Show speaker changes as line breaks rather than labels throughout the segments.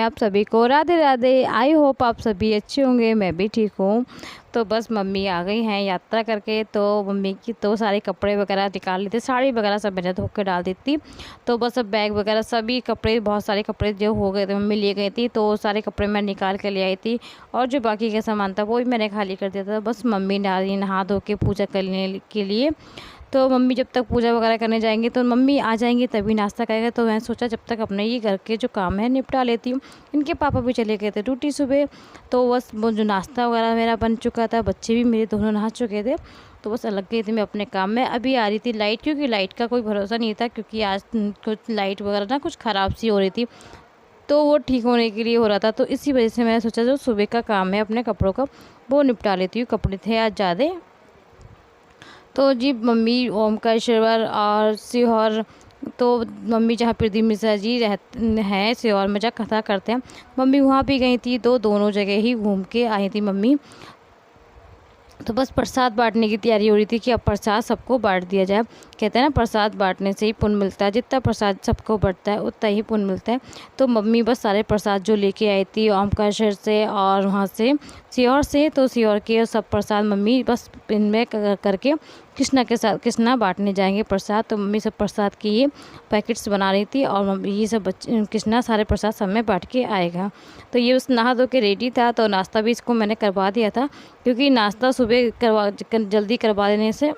आप सभी को राधे राधे। आई होप आप सभी अच्छे होंगे, मैं भी ठीक हूँ। तो बस मम्मी आ गई हैं यात्रा करके, तो मम्मी की तो सारे कपड़े वगैरह निकाल लेते, साड़ी वगैरह सब मैंने धो के डाल दी थी। तो बस अब बैग वगैरह सभी कपड़े, बहुत सारे कपड़े जो हो गए थे मम्मी ले गई थी, तो सारे कपड़े मैं निकाल के ले आई थी। और जो बाकी का सामान था वो भी मैंने खाली कर दिया था। बस मम्मी नहा धो के पूजा करने के लिए, तो मम्मी जब तक पूजा वगैरह करने जाएंगी तो मम्मी आ जाएंगी तभी नाश्ता करेगा। तो मैंने सोचा जब तक अपने ये घर के जो काम है निपटा लेती हूँ। इनके पापा भी चले गए थे ड्यूटी सुबह, तो बस वो जो नाश्ता वगैरह मेरा बन चुका था, बच्चे भी मेरे दोनों नहा चुके थे, तो बस लग गई थी मैं अपने काम में। अभी आ रही थी लाइट, क्योंकि लाइट का कोई भरोसा नहीं था, क्योंकि आज कुछ लाइट वगैरह ना कुछ ख़राब सी हो रही थी, तो वो ठीक होने के लिए हो रहा था। तो इसी वजह से मैंने सोचा जो सुबह का काम है अपने कपड़ों का वो निपटा लेती हूँ। कपड़े थे आज ज़्यादा, तो जी मम्मी ओमकारेश्वर और सीहोर, तो मम्मी जहाँ प्रदीप मिश्रा जी हैं सीहोर में जहाँ कथा करते हैं, मम्मी वहाँ भी गई थी, तो दोनों जगह ही घूम के आई थी मम्मी। तो बस प्रसाद बांटने की तैयारी हो रही थी कि अब प्रसाद सबको बांट दिया जाए। कहते हैं ना प्रसाद बांटने से ही पुण्य मिलता है, जितना प्रसाद सबको बढ़ता है उतना ही पुण्य मिलता है। तो मम्मी बस सारे प्रसाद जो लेके आई थी ओमकारेश्वर से और वहाँ से सीहोर से, तो सीहोर के सब प्रसाद मम्मी बस इनमें करके कृष्णा के साथ कृष्णा बांटने जाएंगे प्रसाद। तो मम्मी सब प्रसाद की ये पैकेट्स बना रही थी और मम्मी ये सब कृष्णा सारे प्रसाद सब में बांट के आएगा। तो ये उस नहा धो के रेडी था, तो नाश्ता भी इसको मैंने करवा दिया था, क्योंकि नाश्ता सुबह जल्दी करवा देने से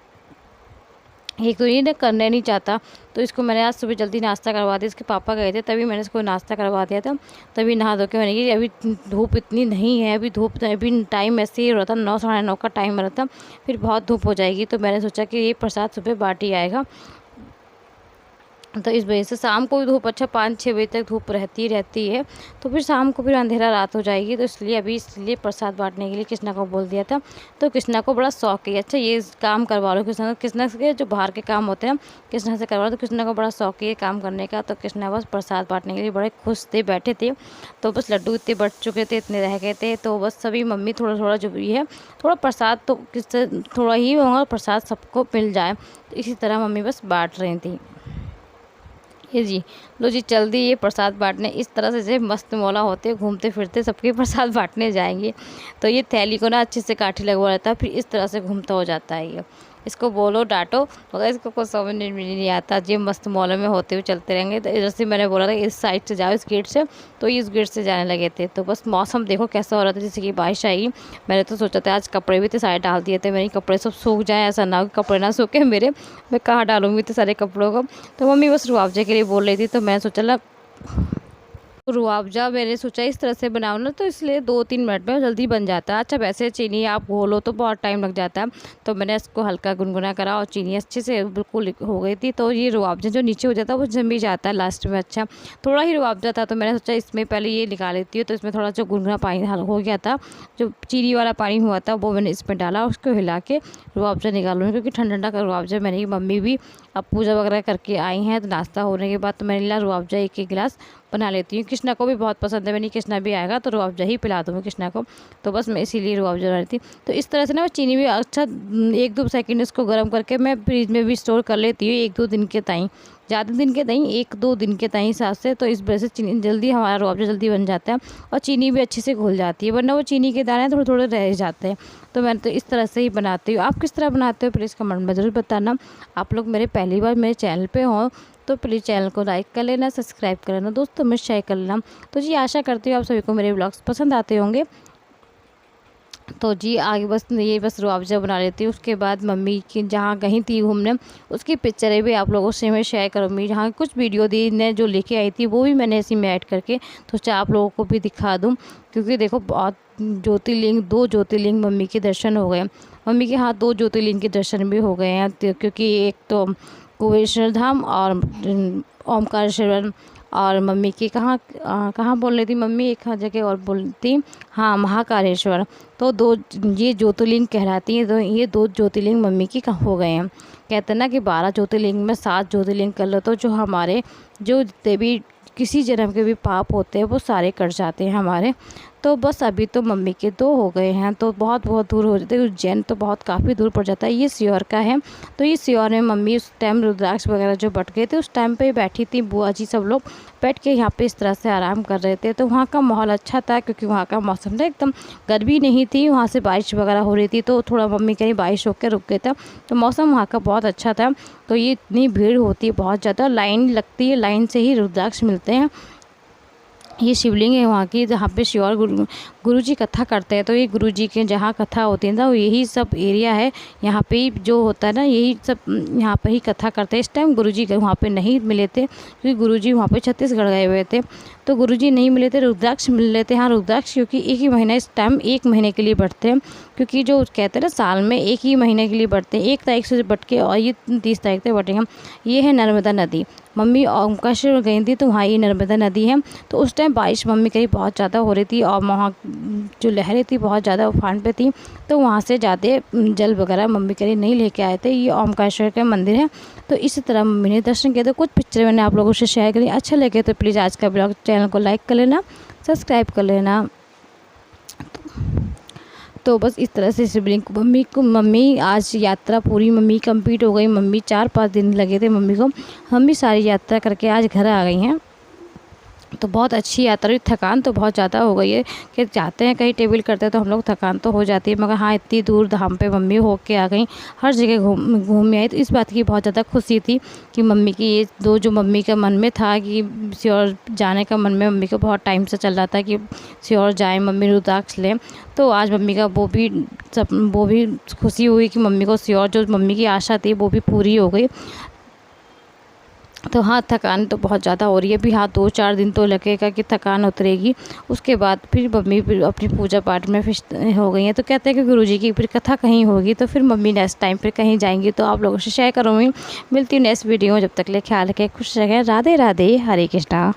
एक तो ये करने नहीं चाहता, तो इसको मैंने आज सुबह जल्दी नाश्ता करवा दिया। इसके पापा गए थे तभी मैंने इसको नाश्ता करवा दिया था, तभी नहा धो के मैंने कि अभी धूप इतनी नहीं है, अभी धूप अभी टाइम ऐसे ही हो रहा था, 9 साढ़े 9 का टाइम हो रहा था, फिर बहुत धूप हो जाएगी। तो मैंने सोचा कि ये प्रसाद सुबह बांट ही आएगा, तो इस वजह से शाम को भी धूप 5-6 बजे तक धूप रहती है, तो फिर शाम को फिर अंधेरा रात हो जाएगी। तो इसलिए प्रसाद बांटने के लिए कृष्णा को बोल दिया था। तो कृष्णा को बड़ा शौक है, अच्छा ये काम करवा लो कृष्णा के जो बाहर के काम होते हैं कृष्णा से करवा लो। तो कृष्णा को बड़ा शौक है ये काम करने का, तो कृष्णा बस प्रसाद बांटने के लिए बड़े खुश थे, बैठे थे। तो बस लड्डू इतने बढ़ चुके थे, इतने रह गए थे, तो बस सभी मम्मी थोड़ा थोड़ा जो भी है थोड़ा प्रसाद तो किससे थोड़ा ही होगा, प्रसाद सबको मिल जाए, तो इसी तरह मम्मी बस बांट रही थी। ये जी लो जी चल दी ये प्रसाद बांटने, इस तरह से जैसे मस्त मौला होते घूमते फिरते सबके प्रसाद बांटने जाएंगे। तो ये थैली को ना अच्छे से काठी लगवा रहता है, फिर इस तरह से घूमता हो जाता है ये। इसको बोलो डांटो मगर इसको कुछ समझ नहीं आता, ये मस्त मौले में होते हुए चलते रहेंगे। तो इधर से मैंने बोला था इस साइड से जाओ इस गेट से, तो इस गेट से जाने लगे थे। तो बस मौसम देखो कैसा हो रहा था, जैसे कि बारिश आएगी। मैंने तो सोचा था आज कपड़े भी तो सारे डाल दिए थे, मेरे कपड़े सब सूख जाए, ऐसा ना हो कपड़े ना सूखे मेरे, मैं कहाँ डालूंगी तो सारे कपड़ों को। तो मम्मी बस रुआवजे के लिए बोल रही थी, तो मैं सोचा रुआवजा मैंने सोचा इस तरह से बनाओ ना, तो इसलिए 2-3 मिनट में जल्दी बन जाता है। अच्छा वैसे चीनी आप घोलो तो बहुत टाइम लग जाता है, तो मैंने इसको हल्का गुनगुना करा और चीनी अच्छे से बिल्कुल हो गई थी। तो ये रुआवजा जो नीचे हो जाता है वो जम भी जाता है लास्ट में। अच्छा थोड़ा ही रुआवजा था, तो मैंने सोचा इसमें पहले ये निकाल लेती हूँ। तो इसमें थोड़ा जो गुनगुना पानी हो गया था, जो चीनी वाला पानी हुआ था वो मैंने इसमें डाला, उसको हिला के रुआवजा निकालूँगी, क्योंकि ठंडा ठंडा का रुआवजा मैंने मम्मी भी अब पूजा वगैरह करके आई हैं, तो नाश्ता होने के बाद तो मैंने लिया रुआवजा 1-1 गिलास बना लेती हूँ। कृष्णा को भी बहुत पसंद है, मैंने कृष्णा भी आएगा तो रुआवजा ही पिला दूँगी कृष्णा को, तो बस मैं इसीलिए रुआवजा बना रही थी। तो इस तरह से ना मैं चीनी भी अच्छा 1-2 सेकंड इसको गर्म करके मैं फ्रिज में भी स्टोर कर लेती हूँ 1-2 दिन के ताईं, ज़्यादा दिन के ताईं 1-2 दिन के ताईं हिसाब से। तो इस वजह से चीनी जल्दी हमारा रुआवजा जल्दी बन जाता है और चीनी भी अच्छे से घुल जाती है, वरना वो चीनी के दाने थोड़े थोड़े रह जाते हैं। तो मैं तो इस तरह से ही बनाती हूँ। आप किस तरह बनाते हो प्लीज़ कमेंट में ज़रूर बताना। आप लोग मेरे पहली बार मेरे चैनल पे हों तो प्लीज़ चैनल को लाइक कर लेना, सब्सक्राइब कर लेना, दोस्तों में शेयर कर लेना। तो जी आशा करती हूँ आप सभी को मेरे ब्लॉग्स पसंद आते होंगे। तो जी आगे बस रुआवजा बना लेती हूँ। उसके बाद मम्मी की जहाँ गई थी घूमने उसकी पिक्चरें भी आप लोगों से मैं शेयर करूँगी। जहाँ कुछ वीडियो दी ने जो लेके आई थी वो भी मैंने इसी में ऐड करके तो चाहे आप लोगों को भी दिखा दूँ, क्योंकि देखो बहुत ज्योतिर्लिंग 2 ज्योतिर्लिंग मम्मी के दर्शन हो गए। मम्मी के हाथ 2 ज्योतिर्लिंग के दर्शन भी हो गए हैं, क्योंकि एक तो कुबेश्वर धाम और ओमकारेश्वर, और मम्मी की कहाँ बोल रही थी मम्मी एक जगह और बोलती, हाँ महाकालेश्वर। तो 2 ये ज्योतिर्लिंग कहलाती हैं, तो ये 2 ज्योतिर्लिंग मम्मी की हो गए हैं। कहते हैं ना कि 12 ज्योतिर्लिंग में 7 ज्योतिर्लिंग कर लो तो जो हमारे जो जितने भी किसी जन्म के भी पाप होते हैं वो सारे कट जाते हैं हमारे। तो बस अभी तो मम्मी के 2 हो गए हैं, तो बहुत बहुत दूर हो जाते हैं। उज्जैन तो बहुत काफ़ी दूर पड़ जाता है। ये सीहोर का है। तो ये सीहोर में मम्मी उस टाइम रुद्राक्ष वगैरह जो बट गए थे उस टाइम पे बैठी थी, बुआ जी सब लोग बैठ के यहाँ पे इस तरह से आराम कर रहे थे। तो वहाँ का माहौल अच्छा था, क्योंकि वहाँ का मौसम ना एकदम गर्मी नहीं थी, वहाँ से बारिश वगैरह हो रही थी, तो थोड़ा मम्मी कहीं बारिश होकर रुक गया था। तो मौसम वहाँ का बहुत अच्छा था। तो ये इतनी भीड़ होती है, बहुत ज़्यादा लाइन लगती है, लाइन से ही रुद्राक्ष मिलते हैं। ये शिवलिंग है वहाँ की, जहाँ पे शिव गुरुजी कथा करते हैं। तो ये गुरुजी के जहाँ कथा होती है ना, यही सब एरिया है। यहाँ पे ही जो होता है ना, यही सब यहाँ पे ही कथा करते हैं। इस टाइम गुरुजी वहाँ पे नहीं मिले थे, क्योंकि गुरुजी वहाँ पे छत्तीसगढ़ गए हुए थे, तो गुरुजी नहीं मिले थे। रुद्राक्ष मिल रहे थे। हाँ, रुद्राक्ष क्योंकि एक ही महीना, इस टाइम 1 महीने के लिए बढ़ते हैं, क्योंकि जो कहते हैं ना साल में 1 ही महीने के लिए बढ़ते हैं। 1 तारीख से बट के और ये 30 तारीख तक बढ़ेंगे। ये है नर्मदा नदी। मम्मी ओमकारेश्वर गई थी, तो वहाँ ये नर्मदा नदी है। तो उस टाइम बारिश मम्मी कहीं बहुत ज़्यादा हो रही थी, और वहाँ जो लहरें थी बहुत ज़्यादा उफान पे थी, तो वहाँ से ज़्यादा जल वगैरह मम्मी कहीं नहीं लेके आए थे। ये ओमकारेश्वर का मंदिर है। तो इसी तरह मम्मी ने दर्शन किए। तो कुछ पिक्चर मैंने आप लोगों से शेयर करी। अच्छा लगे तो प्लीज़ आज का ब्लॉग चैनल को लाइक कर लेना, सब्सक्राइब कर लेना। तो बस इस तरह से शिवलिंग को मम्मी आज यात्रा पूरी मम्मी कंप्लीट हो गई। मम्मी 4-5 दिन लगे थे मम्मी को। मम्मी सारी यात्रा करके आज घर आ गई हैं। तो बहुत अच्छी यात्रा हुई। थकान तो बहुत ज़्यादा हो गई है कि जाते हैं कहीं टेबल करते हैं तो हम लोग, थकान तो हो जाती है, मगर हाँ इतनी दूर धाम पे मम्मी होके आ गई, हर जगह घूम आई। तो इस बात की बहुत ज़्यादा खुशी थी कि मम्मी की ये 2 जो मम्मी का मन में था कि सियोर जाने का, मन में मम्मी को बहुत टाइम से चल रहा था कि सियोर जाएँ, मम्मी रुद्राक्ष लें। तो आज मम्मी का वो भी खुशी हुई कि मम्मी को सियोर, जो मम्मी की आशा थी वो भी पूरी हो गई। तो हाँ, थकान तो बहुत ज़्यादा हो रही है अभी। हाँ, 2-4 दिन तो लगेगा कि थकान उतरेगी। उसके बाद फिर मम्मी फिर अपनी पूजा पाठ में फिर हो गई हैं। तो कहते हैं कि गुरुजी की फिर कथा कहीं होगी, तो फिर मम्मी नेक्स्ट टाइम फिर कहीं जाएंगी तो आप लोगों से शेयर करूँगी। मिलती हूँ नेक्स्ट वीडियो। जब तक ले ख्याल रखें, खुश रहें। राधे राधे, हरे कृष्णा।